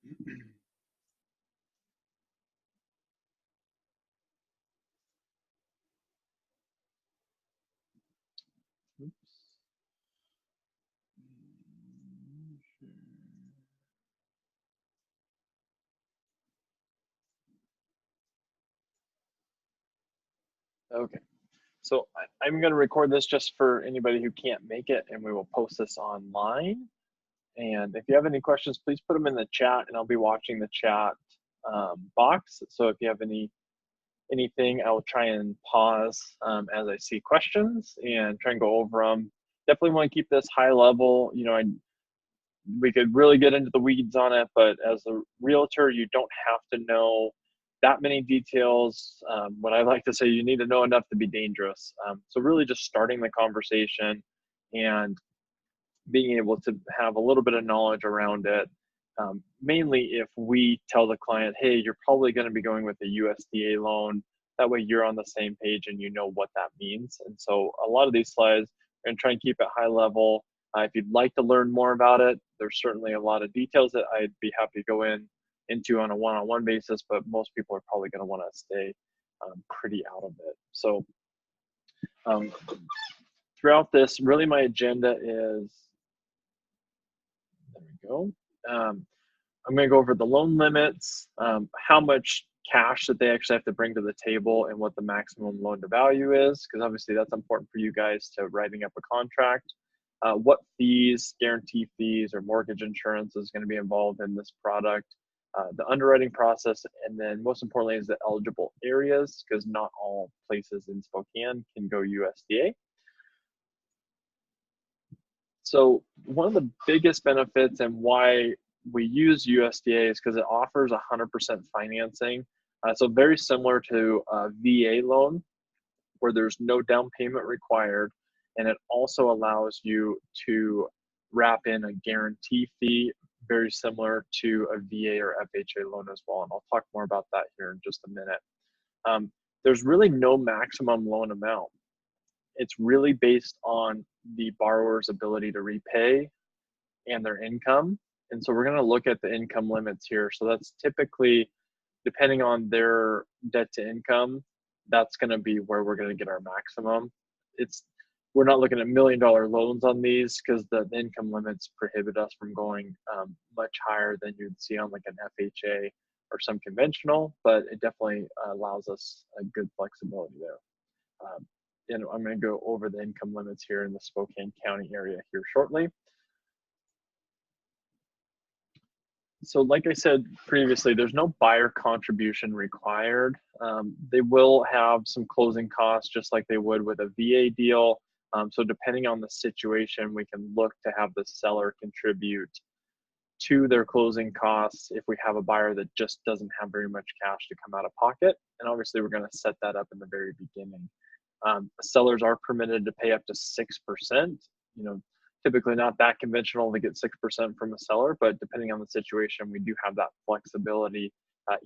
Oops. Okay, so I'm going to record this just for anybody who can't make it, and we will post this online. And if you have any questions, please put them in the chat, and I'll be watching the chat box. So if you have anything, I will try and pause as I see questions and try and go over them. Definitely want to keep this high level. You know, we could really get into the weeds on it, but as a realtor, you don't have to know that many details. What I like to say, you need to know enough to be dangerous. So really just starting the conversation and being able to have a little bit of knowledge around it. Mainly if we tell the client, hey, you're probably going to be going with a USDA loan. That way you're on the same page and you know what that means. And so a lot of these slides, we're going to try and keep it high level. If you'd like to learn more about it, there's certainly a lot of details that I'd be happy to go into on a one-on-one basis, but most people are probably going to want to stay pretty out of it. So throughout this, really my agenda is, there we go. I'm going to go over the loan limits, how much cash that they actually have to bring to the table, and what the maximum loan to value is, because obviously that's important for you guys to writing up a contract. What fees, guarantee fees, or mortgage insurance is going to be involved in this product, the underwriting process, and then most importantly is the eligible areas, because not all places in Spokane can go USDA. So one of the biggest benefits and why we use USDA is because it offers 100% financing. So very similar to a VA loan where there's no down payment required. And it also allows you to wrap in a guarantee fee, very similar to a VA or FHA loan as well. And I'll talk more about that here in just a minute. There's really no maximum loan amount. It's really based on the borrower's ability to repay and their income. And so we're going to look at the income limits here. So that's typically, depending on their debt to income, that's going to be where we're going to get our maximum. We're not looking at $1 million loans on these because the income limits prohibit us from going much higher than you'd see on like an FHA or some conventional, but it definitely allows us a good flexibility there. And I'm going to go over the income limits here in the Spokane County area here shortly. So like I said previously, there's no buyer contribution required. They will have some closing costs just like they would with a VA deal. So depending on the situation, we can look to have the seller contribute to their closing costs if we have a buyer that just doesn't have very much cash to come out of pocket. And obviously we're going to set that up in the very beginning. Sellers are permitted to pay up to 6%. You know, typically not that conventional to get 6% from a seller, but depending on the situation, we do have that flexibility,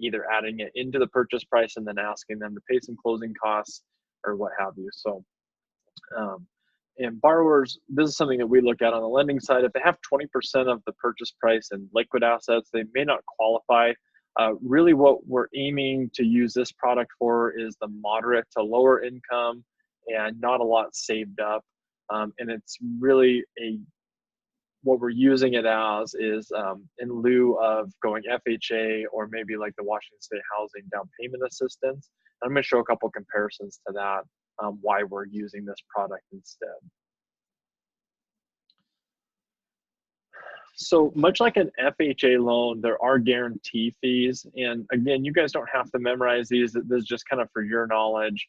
either adding it into the purchase price and then asking them to pay some closing costs or what have you. So, and borrowers, this is something that we look at on the lending side. If they have 20% of the purchase price in liquid assets, they may not qualify. Really what we're aiming to use this product for is the moderate to lower income and not a lot saved up. And it's really what we're using it as is in lieu of going FHA or maybe like the Washington State Housing Down Payment Assistance. I'm going to show a couple comparisons to that, why we're using this product instead. So much like an FHA loan, there are guarantee fees. And again, you guys don't have to memorize these. This is just kind of for your knowledge.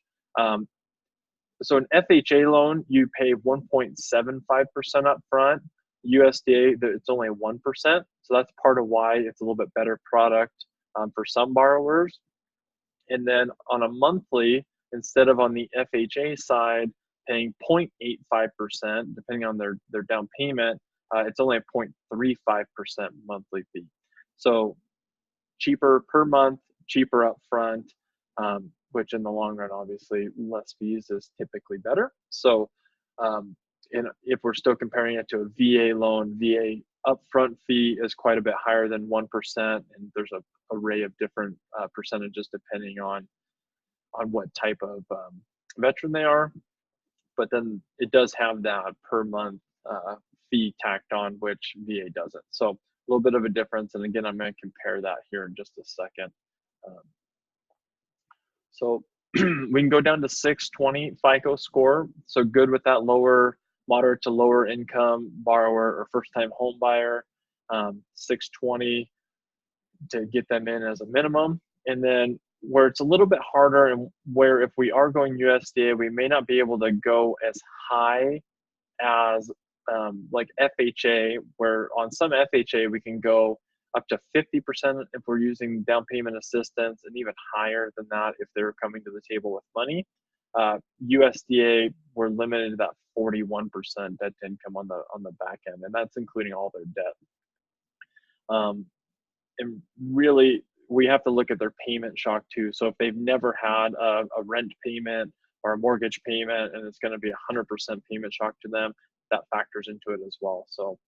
So an FHA loan, you pay 1.75% up front. USDA, it's only 1%. So that's part of why it's a little bit better product for some borrowers. And then on a monthly, instead of on the FHA side, paying 0.85%, depending on their down payment, it's only a 0.35% monthly fee. So cheaper per month, cheaper up front, which in the long run, obviously, less fees is typically better. So and if we're still comparing it to a VA loan, VA upfront fee is quite a bit higher than 1%, and there's a array of different percentages depending on what type of veteran they are. But then it does have that per month fee tacked on, which VA doesn't. So a little bit of a difference. And again, I'm going to compare that here in just a second. So we can go down to 620 FICO score. So good with that moderate to lower income borrower or first time home buyer. 620 to get them in as a minimum. And then where it's a little bit harder, and where if we are going USDA, we may not be able to go as high as like FHA, where on some FHA we can go up to 50% if we're using down payment assistance, and even higher than that if they're coming to the table with money. USDA, we're limited to that 41% debt to income on the back end, and that's including all their debt. And really, we have to look at their payment shock too. So if they've never had a rent payment or a mortgage payment, and it's going to be 100% payment shock to them, that factors into it as well. So,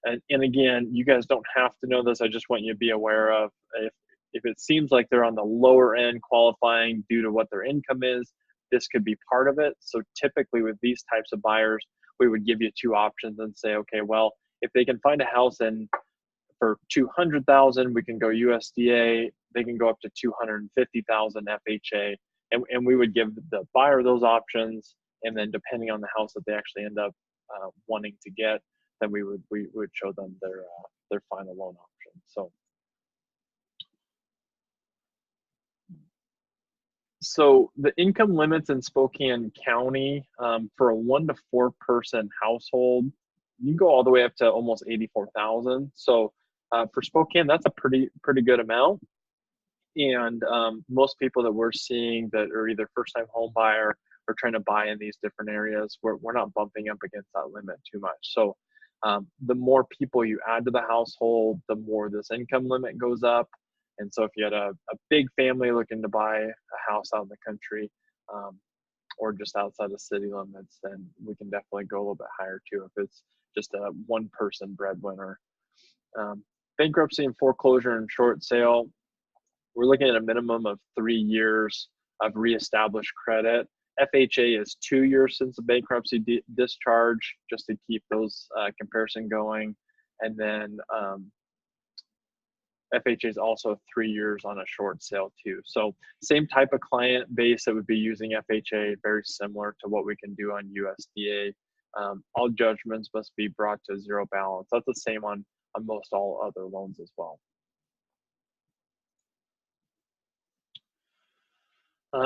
and again, you guys don't have to know this. I just want you to be aware of if it seems like they're on the lower end qualifying due to what their income is, this could be part of it. So typically with these types of buyers, we would give you two options and say, okay, well, if they can find a house for 200,000, we can go USDA. They can go up to 250,000 FHA, and we would give the buyer those options. And then depending on the house that they actually end up wanting to get, then we would show them their final loan option. So the income limits in Spokane County for a 1 to 4 person household, you can go all the way up to almost 84,000. So for Spokane, that's a pretty good amount. And most people that we're seeing that are either first-time home buyer or trying to buy in these different areas, we're not bumping up against that limit too much. So the more people you add to the household, the more this income limit goes up. And so if you had a big family looking to buy a house out in the country or just outside of city limits, then we can definitely go a little bit higher too if it's just a one-person breadwinner. Bankruptcy and foreclosure and short sale, we're looking at a minimum of 3 years of reestablished credit. FHA is 2 years since the bankruptcy discharge, just to keep those comparison going. And then FHA is also 3 years on a short sale too. So same type of client base that would be using FHA, very similar to what we can do on USDA. All judgments must be brought to zero balance. That's the same on most all other loans as well.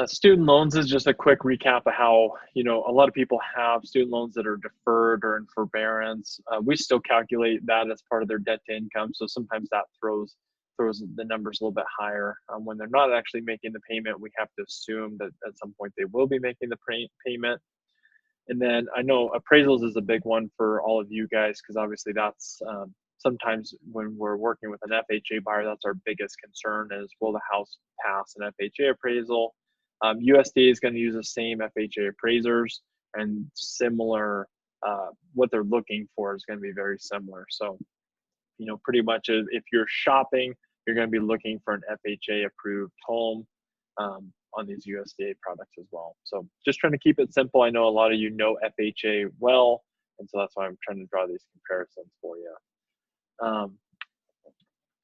Student loans is just a quick recap of how, a lot of people have student loans that are deferred or in forbearance. We still calculate that as part of their debt to income. So sometimes that throws the numbers a little bit higher. When they're not actually making the payment, we have to assume that at some point they will be making the payment. And then I know appraisals is a big one for all of you guys, because obviously that's sometimes when we're working with an FHA buyer, that's our biggest concern is, will the house pass an FHA appraisal? USDA is going to use the same FHA appraisers, and similar, what they're looking for is going to be very similar. So, pretty much if you're shopping, you're going to be looking for an FHA approved home on these USDA products as well. So just trying to keep it simple. I know a lot of you know FHA well, and so that's why I'm trying to draw these comparisons for you.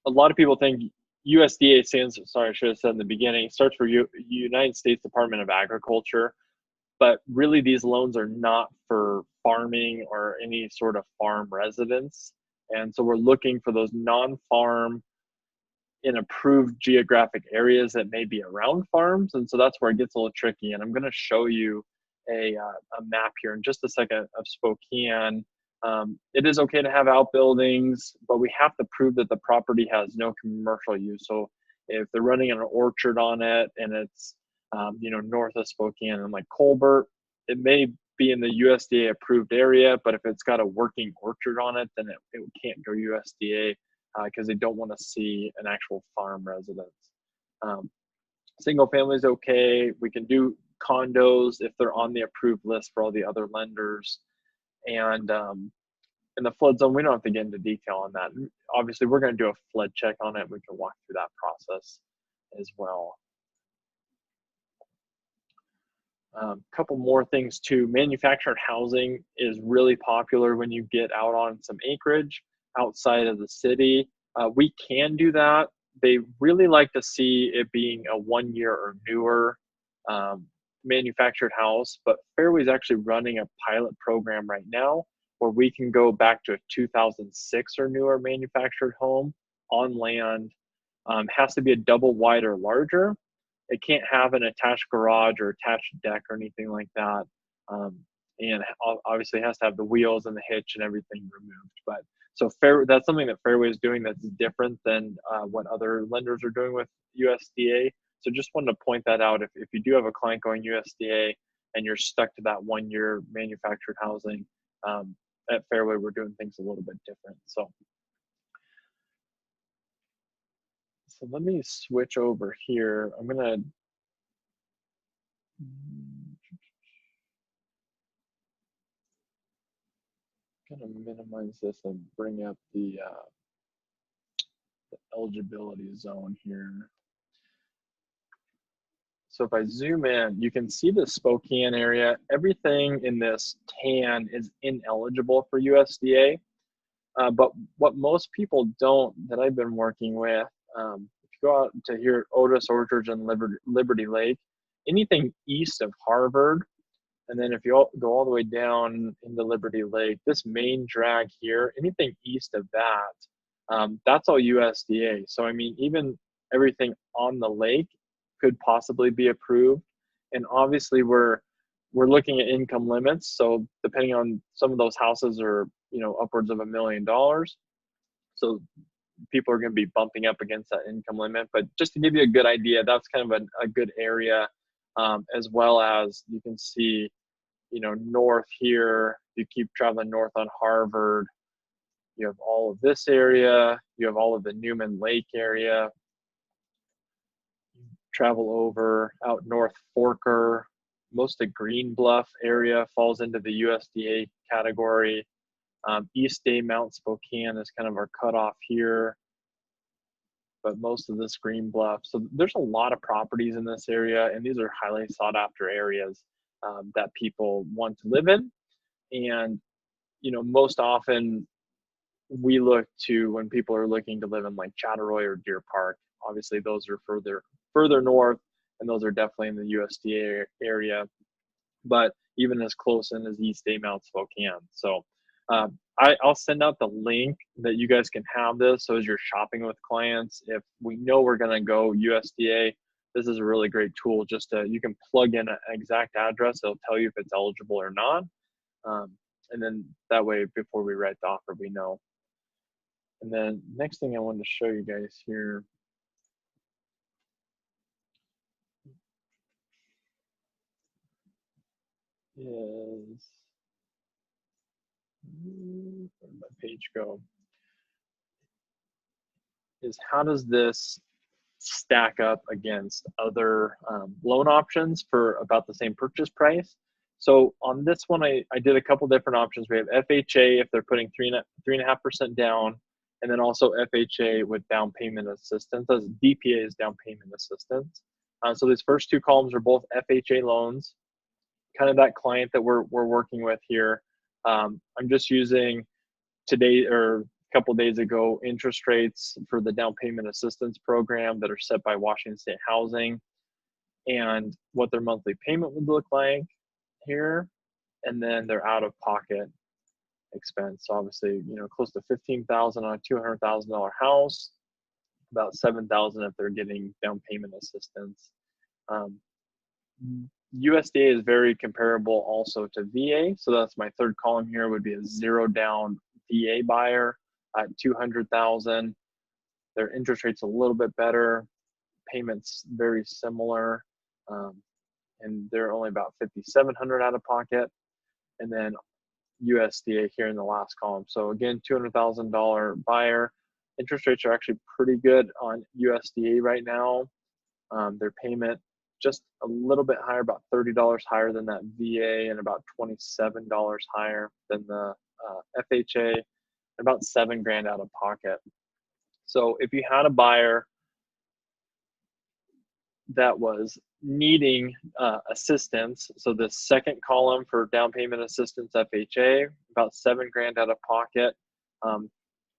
A lot of people think USDA stands, sorry, I should have said in the beginning, starts for United States Department of Agriculture, but really these loans are not for farming or any sort of farm residence. And so we're looking for those non-farm in approved geographic areas that may be around farms. And so that's where it gets a little tricky. And I'm going to show you a map here in just a second of Spokane. It is okay to have outbuildings, but we have to prove that the property has no commercial use. So if they're running an orchard on it and it's north of Spokane and like Colbert, it may be in the USDA approved area, but if it's got a working orchard on it, then it can't go USDA because they don't want to see an actual farm residence. Single family is okay. We can do condos if they're on the approved list for all the other lenders. And in the flood zone, we don't have to get into detail on that. Obviously, we're going to do a flood check on it. We can walk through that process as well. Couple more things too. Manufactured housing is really popular when you get out on some acreage outside of the city. We can do that. They really like to see it being a 1 year or newer manufactured house, but Fairway is actually running a pilot program right now where we can go back to a 2006 or newer manufactured home on land. Has to be a double wide or larger. It can't have an attached garage or attached deck or anything like that. And obviously it has to have the wheels and the hitch and everything removed. But so that's something that Fairway is doing that's different than what other lenders are doing with USDA. So just wanted to point that out. If you do have a client going USDA and you're stuck to that 1 year manufactured housing, at Fairway, we're doing things a little bit different. So let me switch over here. I'm gonna minimize this and bring up the eligibility zone here. So if I zoom in, you can see the Spokane area. Everything in this tan is ineligible for USDA. But what most people don't, that I've been working with, if you go out to here, Otis Orchards and Liberty Lake, anything east of Harvard, and then if you go all the way down into Liberty Lake, this main drag here, anything east of that, that's all USDA. So I mean, even everything on the lake could possibly be approved. And obviously we're looking at income limits. So depending on, some of those houses are, upwards of $1 million. So people are going to be bumping up against that income limit. But just to give you a good idea, that's kind of a good area, as well as you can see, north here, you keep traveling north on Harvard, you have all of this area, you have all of the Newman Lake area, travel over out north Forker, most of Green Bluff area falls into the USDA category. East Day Mount Spokane is kind of our cutoff here, but most of this Green Bluff. So there's a lot of properties in this area, and these are highly sought after areas that people want to live in. And, most often we look to, when people are looking to live in like Chattaroy or Deer Park, obviously those are further north, and those are definitely in the USDA area, but even as close in as East Day Mount Spokane. So I'll send out the link that you guys can have this. So as you're shopping with clients, if we know we're going to go USDA, this is a really great tool. Just you can plug in an exact address. It'll tell you if it's eligible or not. And then that way, before we write the offer, we know. And then next thing I wanted to show you guys here is, where did my page go? Is how does this stack up against other loan options for about the same purchase price? So on this one, I did a couple different options. We have FHA if they're putting 3.5% down, and then also FHA with down payment assistance. As DPA is down payment assistance. So these first two columns are both FHA loans. Kind of that client that we're working with here. I'm just using today or a couple days ago interest rates for the down payment assistance program that are set by Washington State Housing, and what their monthly payment would look like here, and then their out-of-pocket expense. So obviously, close to $15,000 on a $200,000 house, about $7,000 if they're getting down payment assistance. USDA is very comparable also to VA. So that's my third column here, would be a zero down VA buyer at $200,000. Their interest rate's a little bit better, payments very similar, and they're only about $5,700 out of pocket. And then USDA here in the last column. So again, $200,000 buyer. Interest rates are actually pretty good on USDA right now. Their payment just a little bit higher, about $30 higher than that VA, and about $27 higher than the FHA, about 7 grand out of pocket. So if you had a buyer that was needing assistance, so the second column for down payment assistance FHA, about 7 grand out of pocket.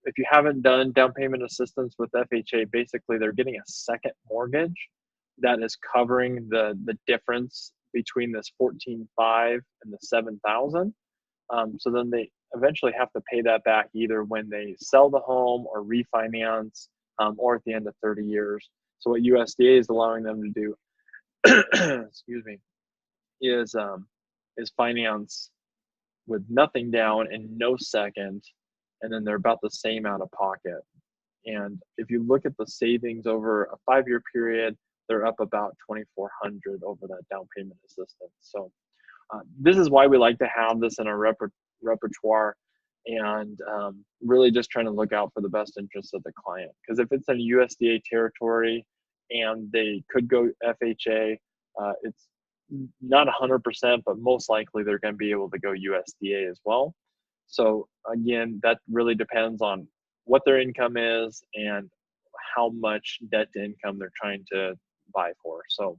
If you haven't done down payment assistance with FHA, basically they're getting a second mortgage that is covering the difference between this 14.5 and the 7,000. So then they eventually have to pay that back either when they sell the home or refinance, or at the end of 30 years. So what USDA is allowing them to do, excuse me, is finance with nothing down and no second, and then they're about the same out of pocket. And if you look at the savings over a 5-year period, they're up about 2,400 over that down payment assistance. So this is why we like to have this in our repertoire, and really just trying to look out for the best interests of the client. Because if it's in USDA territory and they could go FHA, it's not 100%, but most likely they're going to be able to go USDA as well. So again, that really depends on what their income is and how much debt to income they're trying to buy for. So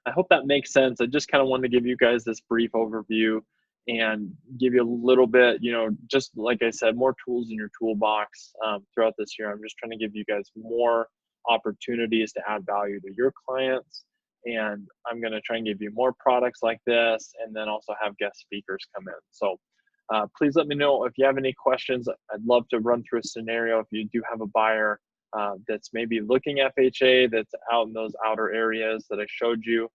I hope that makes sense. I just kind of wanted to give you guys this brief overview and give you a little bit, just like I said, more tools in your toolbox throughout this year. I'm just trying to give you guys more opportunities to add value to your clients. And I'm going to try and give you more products like this, and then also have guest speakers come in. So please let me know if you have any questions. I'd love to run through a scenario if you do have a buyer that's maybe looking FHA, that's out in those outer areas that I showed you.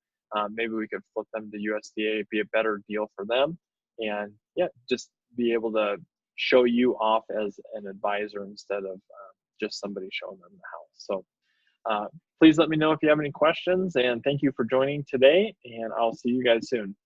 Maybe we could flip them to USDA, be a better deal for them, and yeah, just be able to show you off as an advisor instead of just somebody showing them the house. So please let me know if you have any questions, and thank you for joining today, and I'll see you guys soon.